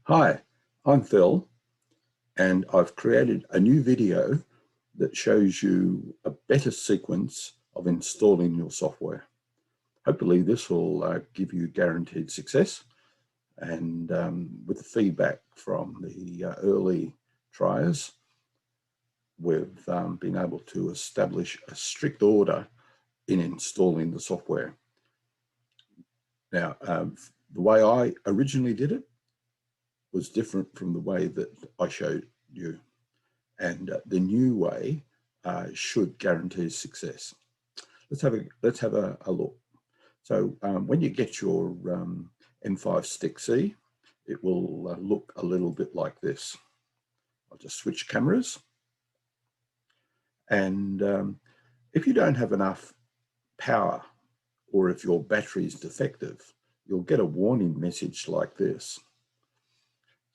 Hi, I'm Phil, and I've created a new video that shows you a better sequence of installing your software. Hopefully this will give you guaranteed success, and with the feedback from the early triers, we've been able to establish a strict order in installing the software. Now, the way I originally did it was different from the way that I showed you, and the new way should guarantee success. Let's have a look. So when you get your M5StackC, it will look a little bit like this. I'll just switch cameras, and if you don't have enough power, or if your battery is defective, you'll get a warning message like this.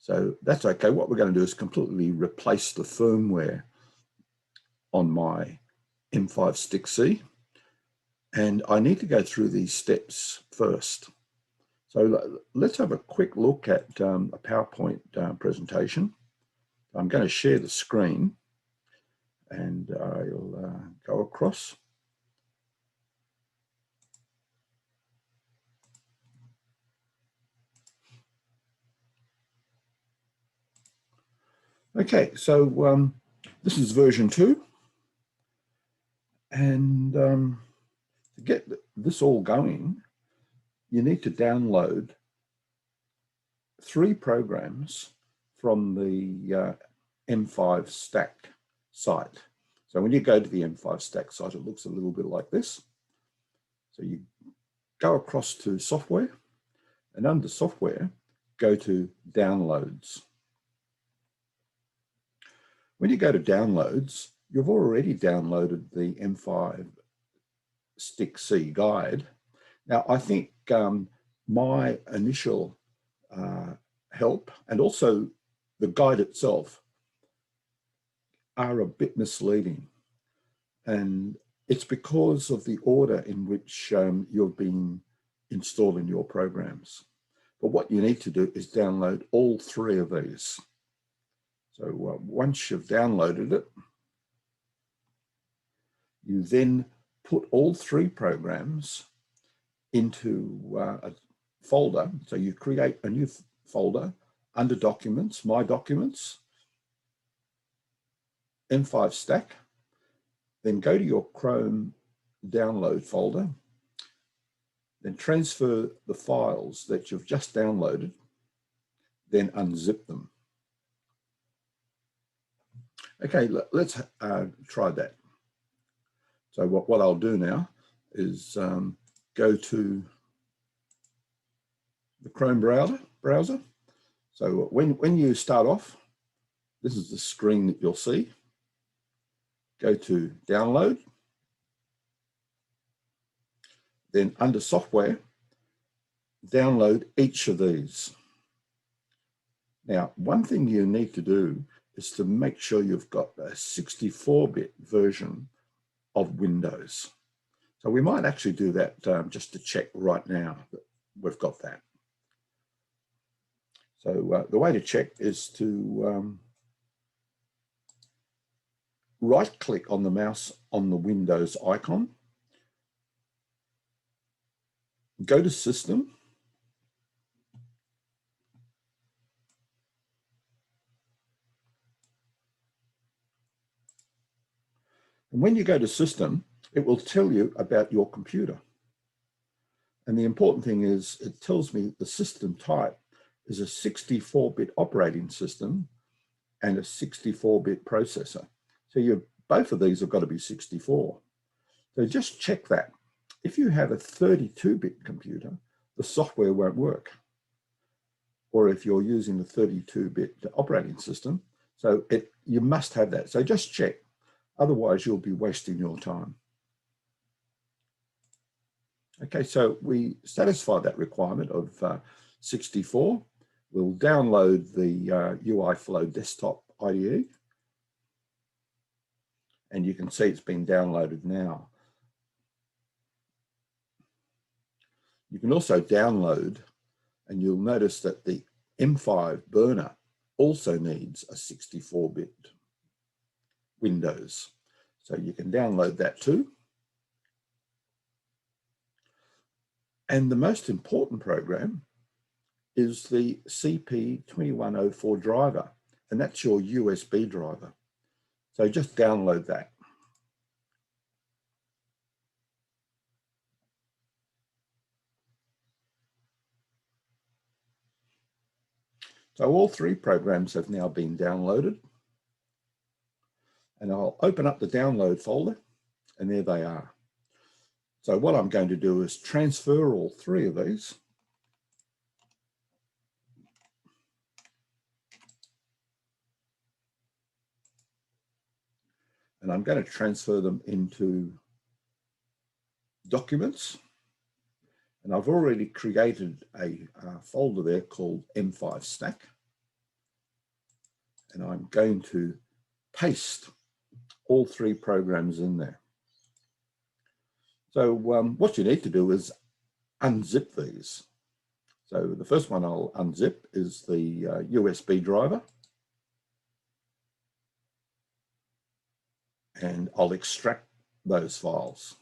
So that's okay. What we're going to do is completely replace the firmware on my M5StackC, and I need to go through these steps first. So let's have a quick look at a PowerPoint presentation. I'm going to share the screen, and I'll go across. Okay, so this is version 2, and to get this all going, you need to download 3 programs from the M5Stack site. So when you go to the M5Stack site, it looks a little bit like this. So you go across to software, and under software, go to downloads. When you go to downloads, you've already downloaded the M5StackC guide. Now, I think my initial help and also the guide itself are a bit misleading. And it's because of the order in which you've been installing your programs. But what you need to do is download all 3 of these. So once you've downloaded it, you then put all 3 programs into a folder. So you create a new folder under Documents, My Documents, M5Stack, then go to your Chrome download folder, then transfer the files that you've just downloaded, then unzip them. Okay, let's try that. So what I'll do now is go to the Chrome browser. So when you start off, this is the screen that you'll see. Go to Download. Then under Software, download each of these. Now, one thing you need to do is to make sure you've got a 64-bit version of Windows. So we might actually do that just to check right now that we've got that. So the way to check is to right-click on the mouse on the Windows icon, go to System, and when you go to System, it will tell you about your computer. And the important thing is it tells me the system type is a 64-bit operating system and a 64-bit processor. So both of these have got to be 64. So just check that. If you have a 32-bit computer, the software won't work. Or if you're using the 32-bit operating system, so you must have that. So just check. Otherwise, you'll be wasting your time. Okay, so we satisfy that requirement of 64. We'll download the UIFlow desktop IDE. And you can see it's been downloaded now. You can also download, and you'll notice that the M5 burner also needs a 64-bit Windows. So you can download that too. And the most important program is the CP2104 driver, and that's your USB driver. So just download that. So all three programs have now been downloaded. And I'll open up the download folder, and there they are. So what I'm going to do is transfer all three of these. And I'm going to transfer them into Documents. And I've already created a folder there called M5Stack. And I'm going to paste all three programs in there. So what you need to do is unzip these. So the first one I'll unzip is the USB driver. And I'll extract those files.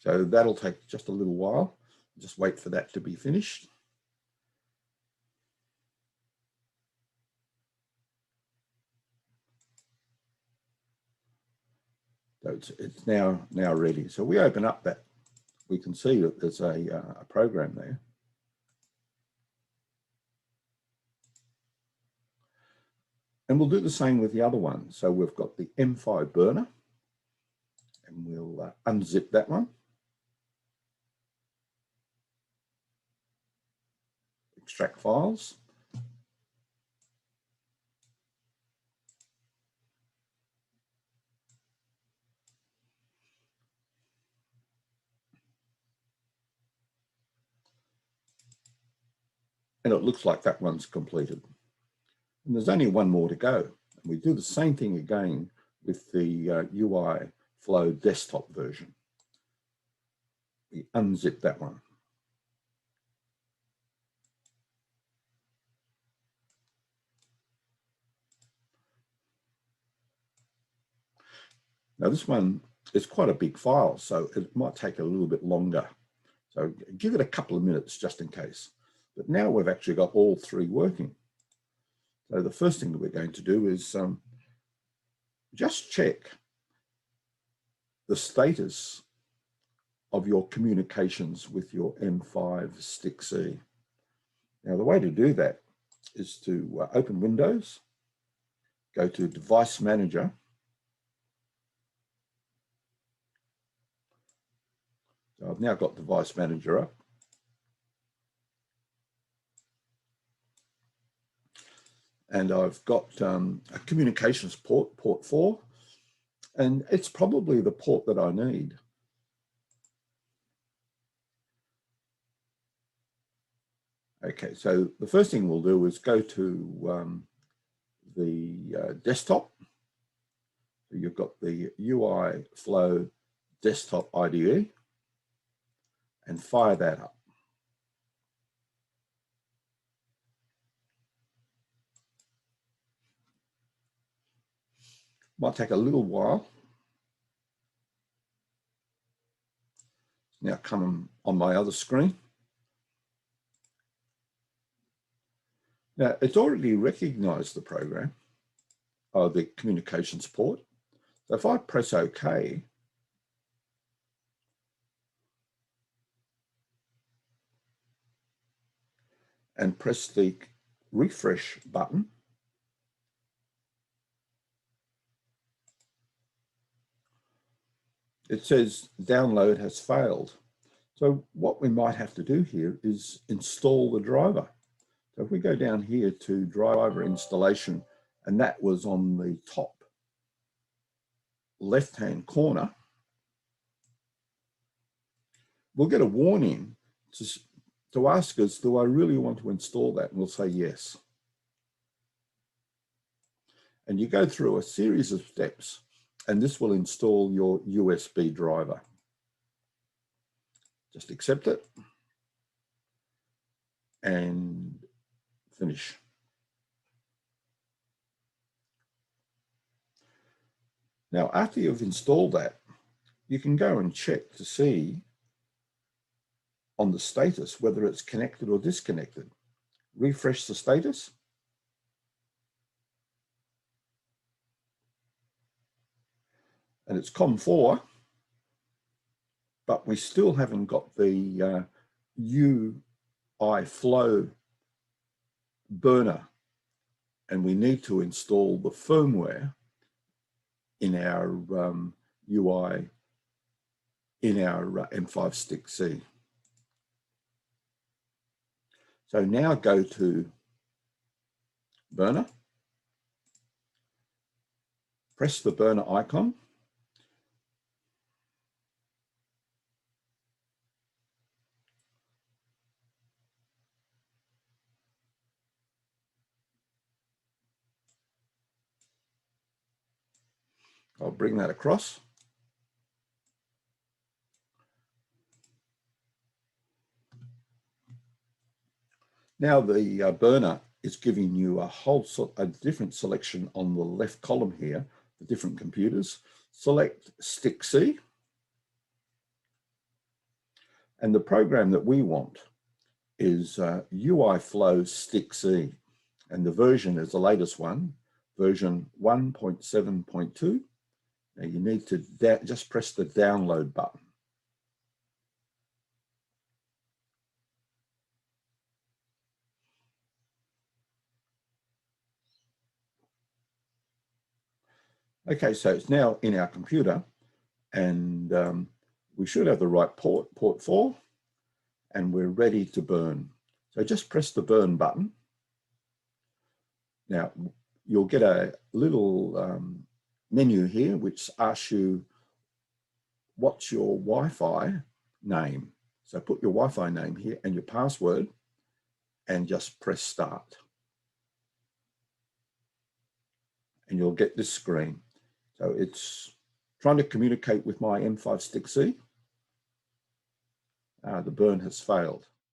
So that'll take just a little while. Just wait for that to be finished. So it's now ready. So we open up that, we can see that there's a program there. And we'll do the same with the other one. So we've got the M5 burner, and we'll unzip that one. Extract files. And it looks like that one's completed. And there's only one more to go. And we do the same thing again with the UIFlow desktop version. We unzip that one. Now this one is quite a big file, so it might take a little bit longer. So give it a couple of minutes just in case. But now we've actually got all three working. So the first thing that we're going to do is just check the status of your communications with your M5StackC. Now the way to do that is to open Windows, go to Device Manager, so I've now got Device Manager up. And I've got a communications port, port 4, and it's probably the port that I need. Okay, so the first thing we'll do is go to the desktop. So you've got the UIFlow desktop IDE, and fire that up. Might take a little while. Now come on my other screen. Now it's already recognized the program, the communications port. So if I press OK, and press the refresh button, it says download has failed. So what we might have to do here is install the driver. So if we go down here to driver installation, and that was on the top left-hand corner, we'll get a warning to ask us, do I really want to install that? And we'll say yes. And you go through a series of steps, and this will install your USB driver. Just accept it and finish. Now, after you've installed that, you can go and check to see on the status whether it's connected or disconnected. Refresh the status. And it's COM4, but we still haven't got the UIFlow burner, and we need to install the firmware in our UI, in our M5StackC. So now go to burner, press the burner icon, I'll bring that across. Now the burner is giving you a different selection on the left column here for different computers. Select StackC. And the program that we want is UIFlow StackC. And the version is the latest one, version 1.7.2. Now you need to just press the download button. Okay, so it's now in our computer, and we should have the right port 4, and we're ready to burn. So just press the burn button. Now you'll get a little menu here which asks you what's your Wi-Fi name. So put your Wi-Fi name here and your password and just press start. And you'll get this screen. So it's trying to communicate with my M5StackC. The burn has failed.